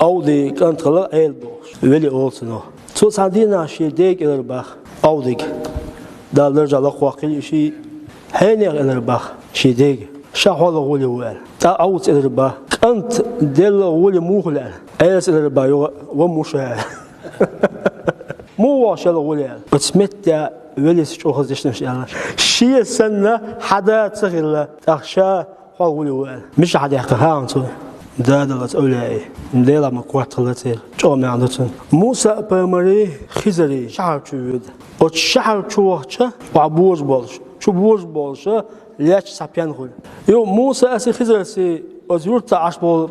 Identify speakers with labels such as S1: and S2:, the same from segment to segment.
S1: Audi kantralar el boş. Veli olsun o. So sadina şidek eler bak. Audi. Dallarca la qwaqil işi hener eler bak. Şidek. Şahwala guli wel. Ta out eler bak. Kant del guli muhlal. Ayas eler bak wa musha. مو واش الغوليال وتمتع وليس شو خزشنا شيء سنة حدا تغلى تخشى قولي مش حدا يحكيها أنتو دادلت أولاي نديلا ما قواتلتي جو ما عندتن موسى بمري خزري شعر شوود وشعر شوهشة وعبوز بالش شو بوز بالش ليش سبيان خل يو موسى أسي خزرسي وزورت عشبول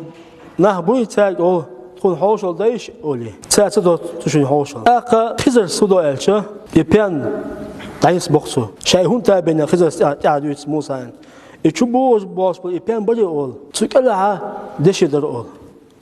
S1: نهبوي تاج أو تكون حوشل دايش أولي تأتي تشين حوشل أقا خزر سودا إلشة يبيان دايس بوكسو شيء هون تابين خزر تعديت موسى يشوفوش باش يبيان بدي أول تكلها دشي در أول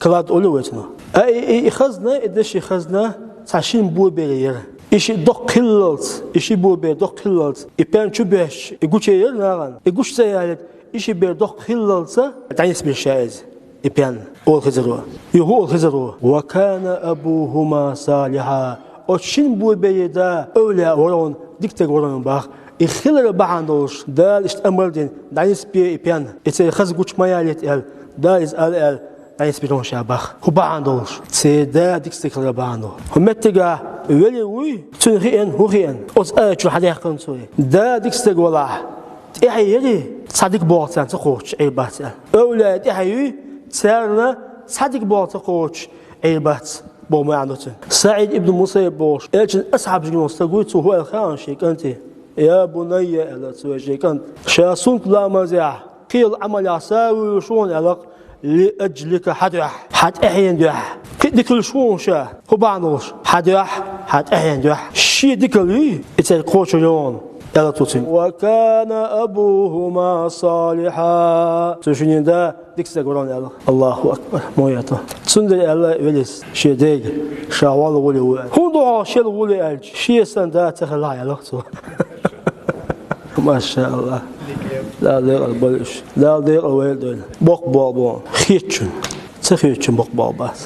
S1: كلاد أولي ويتنا أي خزنة دشي خزنة تعشين بو بيرير إيش دق كللت إيش بو بير دق كللت يبيان شو بيش يقول شيء نعم يقول شيء إيش بير دق كللت دايس بالشايز يبيان أول خزروه يهو الخزروه وكان أبوهما صالحا وشين بو بيدا أولى ورون دكتور ورون باخ يخلر بعندوش دال اشتمردين دايس بي يبيان يتي خز قوش ما ياليت ال دايس ال دايس بيرون شاباخ هو بعندوش تي دا دكتور بعندو همتجا ولي وي تنهين هو هين أوز أجو حدا يحكون سوي دا دكتور ولا إحيري صديق بوعتان تخوش أي باتل أولى إحيري سرنا صديق بوعتان تخوش أي بات بوما عندوتن سعيد ابن موسى بوش أجن أصحاب جنوس تقولت هو الخان شيك أنت يا بني ألا تسوي شيك أنت شاسونك لا مزاح قيل عمل عساوي شون علاق لأجلك حدح حد أحيان دح كل شون شا هو بعضوش حدح حد أحيان دح شي ديكلي إتقوش يوم وكان أبوهما صالحا تشنين دا ديكسا قرآن الله أكبر موياته سندر الله وليس شي ديك شاوال غولي هو دعا شي الغولي ألج شي سندا تخلع يلغتو ما شاء الله لا دير البلش لا دير الويل دول بوق بابون خيتشن تخيتشن بوق بابات